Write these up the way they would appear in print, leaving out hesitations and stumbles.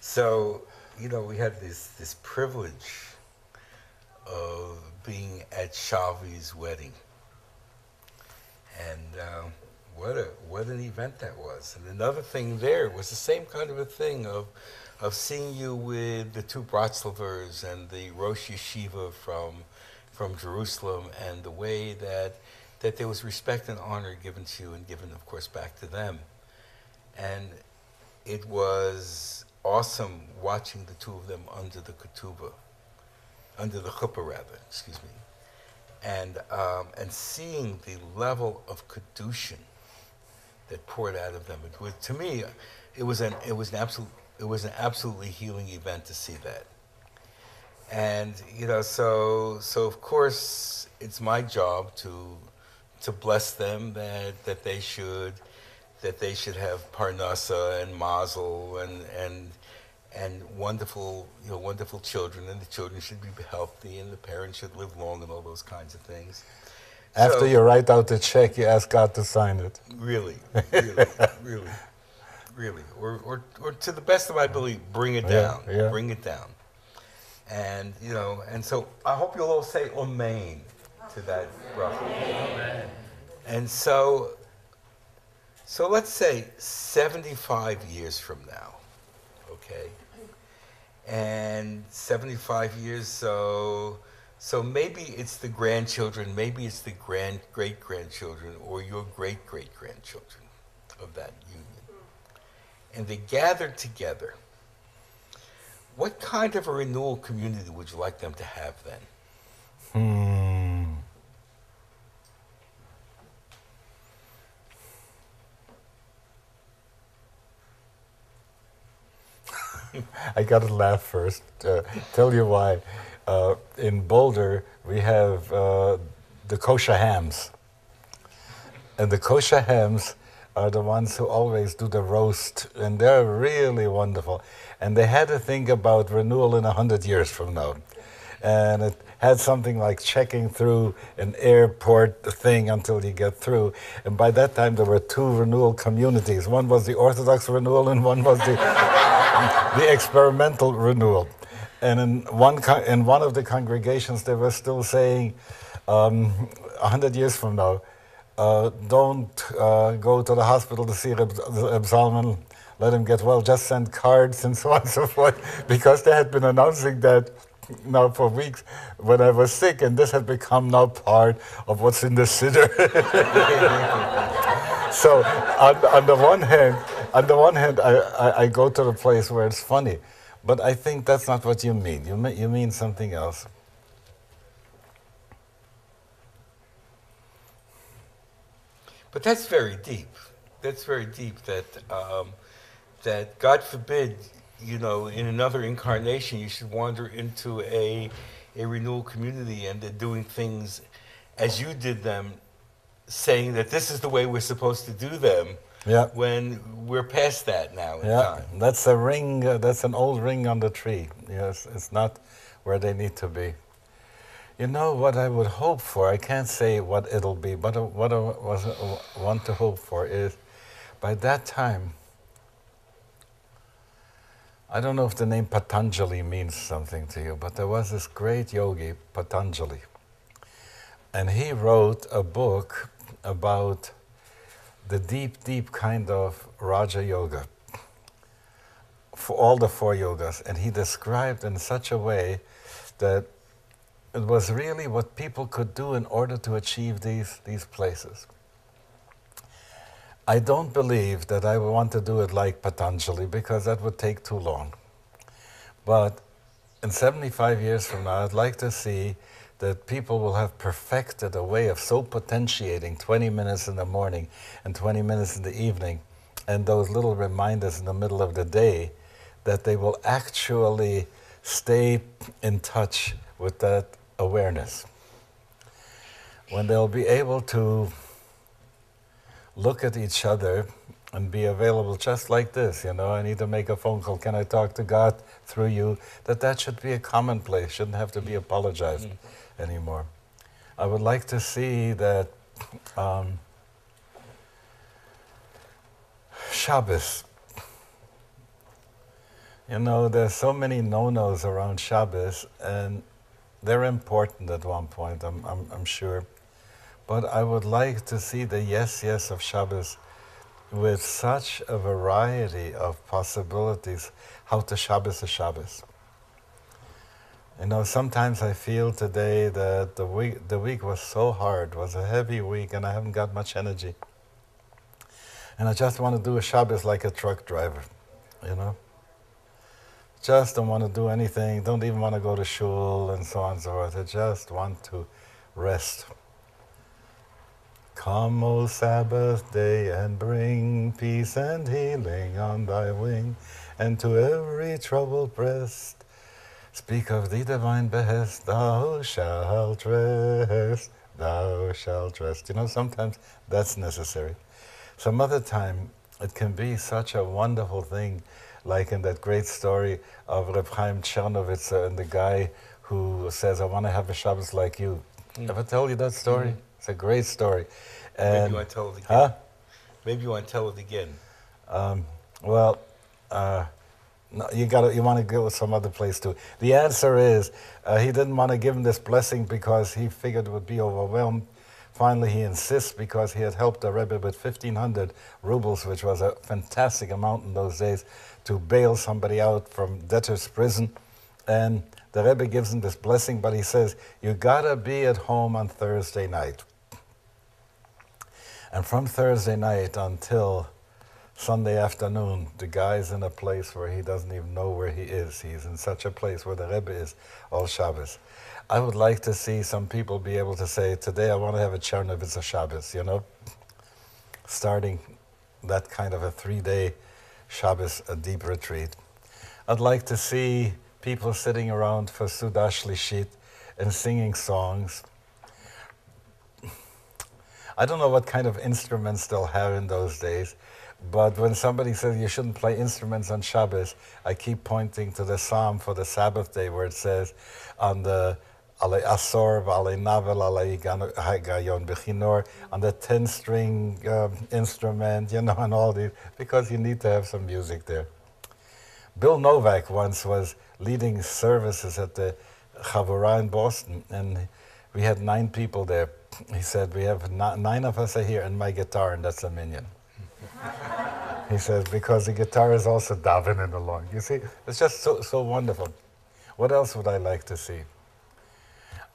So, we had this privilege of being at Shavi's wedding, and what an event that was. And another thing there was the same kind of a thing of seeing you with the two Bratzlovers and the Rosh Yeshiva from Jerusalem, and the way that there was respect and honor given to you and given, of course, back to them. And it was awesome watching the two of them under the ketubah, under the chuppah rather, excuse me, and seeing the level of kedushin that poured out of them. It was, to me, it was an absolutely healing event to see that. And so of course it's my job to bless them, that they should have parnasa and mazel and wonderful wonderful children, and the children should be healthy, and the parents should live long, and all those kinds of things. After you write out the check, you ask God to sign it. Really, really, or to the best of my belief, bring it down, bring it down, and and so I hope you'll all say Amen to that bracha. Amen. And so let's say 75 years from now, okay, and 75 years, so maybe it's the grandchildren, maybe it's the great-grandchildren, or your great-great-grandchildren of that union. And they gathered together. What kind of a renewal community would you like them to have then? I got to laugh first. Tell you why. In Boulder, we have the kosher hams. And the kosher hams are the ones who always do the roast, and they're really wonderful. And they had to think about renewal in 100 years from now. And it had something like checking through an airport thing until you get through. And by that time, there were two renewal communities. One was the Orthodox renewal, and one was the experimental renewal. And in one of the congregations, they were still saying, 100 years from now, don't go to the hospital to see Reb Zalman, let him get well, just send cards and so on and so forth, because they had been announcing that now for weeks when I was sick, and this had become now part of what's in the siddur. So on the one hand, I go to the place where it's funny, but I think that's not what you mean. You mean something else. But that's very deep. That's very deep. That God forbid, in another incarnation, you should wander into a renewal community, and they're doing things as you did them, saying that this is the way we're supposed to do them. Yeah. When we're past that now in time. That's a ring. That's an old ring on the tree. Yes, it's not where they need to be. You know what I would hope for? I can't say what it'll be, but what I want to hope for is, by that time, I don't know if the name Patanjali means something to you, but there was this great yogi, Patanjali, and he wrote a book about the deep, deep kind of Raja Yoga, for all the four yogas, and he described in such a way that it was really what people could do in order to achieve these places. I don't believe that I would want to do it like Patanjali, because that would take too long. But in 75 years from now, I'd like to see that people will have perfected a way of so potentiating 20 minutes in the morning and 20 minutes in the evening, and those little reminders in the middle of the day, that they will actually stay in touch with that awareness. When they'll be able to look at each other and be available just like this, I need to make a phone call, can I talk to God through you? That should be a commonplace, shouldn't have to be apologized anymore. I would like to see that Shabbos, You know, there's so many no-nos around Shabbos, and they're important at one point, I'm sure. But I would like to see the yes of Shabbos with such a variety of possibilities, how to Shabbos a Shabbos. You know, sometimes I feel today that the week was so hard, was a heavy week, and I haven't got much energy. And I just want to do a Shabbos like a truck driver, you know? Just don't want to do anything, don't even want to go to shul and so on and so forth. I just want to rest. Come, O Sabbath day, and bring peace and healing on thy wing, and to every troubled breast speak of the divine behest, thou shalt rest, thou shalt rest. You know, sometimes that's necessary. Some other time, it can be such a wonderful thing, like in that great story of Reb Chaim Chernovitzer and the guy who says, I want to have a Shabbos like you. Ever tell you that story? It's a great story. And maybe you want to tell it again. Huh? Maybe you want to tell it again. No, you want to go some other place too. The answer is he didn't want to give him this blessing because he figured it would be overwhelmed. Finally, he insists because he had helped the Rebbe with 1,500 rubles, which was a fantastic amount in those days, to bail somebody out from debtor's prison. And the Rebbe gives him this blessing, but he says, you gotta be at home on Thursday night. And from Thursday night until Sunday afternoon, the guy's in a place where he doesn't even know where he is. He's in such a place where the Rebbe is all Shabbos. I would like to see some people be able to say, today I want to have a Chernovitzer Shabbos, you know? Starting that kind of a 3-day Shabbos, a deep retreat. I'd like to see people sitting around for Sudah Shlishit and singing songs. I don't know what kind of instruments they'll have in those days, but when somebody says you shouldn't play instruments on Shabbos, I keep pointing to the Psalm for the Sabbath day where it says, on the Ale Asor, Ale Navel, Ale Gayon Bechinor, on the 10-string instrument, you know, and all these, because you need to have some music there. Bill Novak once was leading services at the Chavurah in Boston, and we had 9 people there. He said, we have 9 of us are here and my guitar, and that's a minyan. He says, because the guitar is also davening along. You see, it's just so wonderful. What else would I like to see?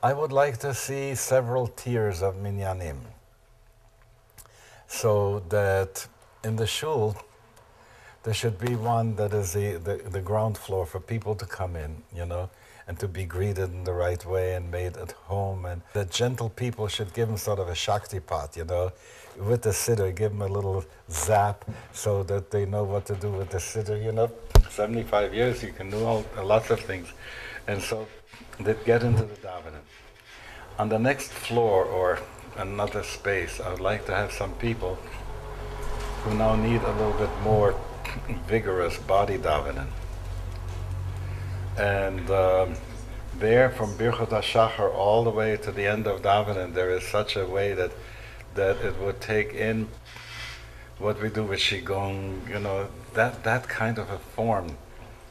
I would like to see several tiers of minyanim, so that in the shul, there should be one that is the ground floor for people to come in, you know, and to be greeted in the right way and made at home. And the gentle people should give them sort of a shakti pot, you know, with the siddur, give them a little zap so that they know what to do with the siddur, you know. 75 years, you can do lots of things. And so they get into the davening. On the next floor or another space, I would like to have some people who now need a little bit more vigorous body davening. And there, from Birchot HaShachar all the way to the end of davening, there is such a way that it would take in what we do with Qigong, you know, that kind of a form.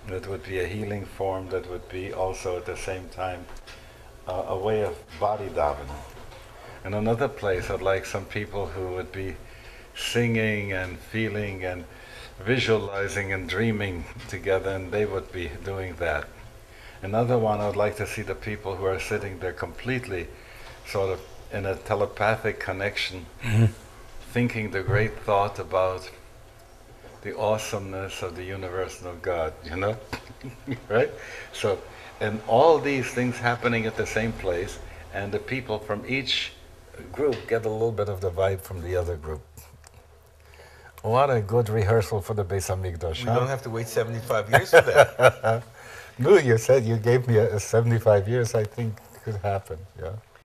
That would be a healing form, that would be also at the same time a way of body davening. In another place, I'd like some people who would be singing and feeling and visualizing and dreaming together, and they would be doing that. Another one, I would like to see the people who are sitting there completely sort of in a telepathic connection, thinking the great thought about the awesomeness of the universe and of God, you know? Right? So, and all these things happening at the same place, and the people from each group get a little bit of the vibe from the other group. What a good rehearsal for the Beis Hamikdash. We don't have to wait 75 years for that. No, you said you gave me a 75 years, I think could happen, yeah.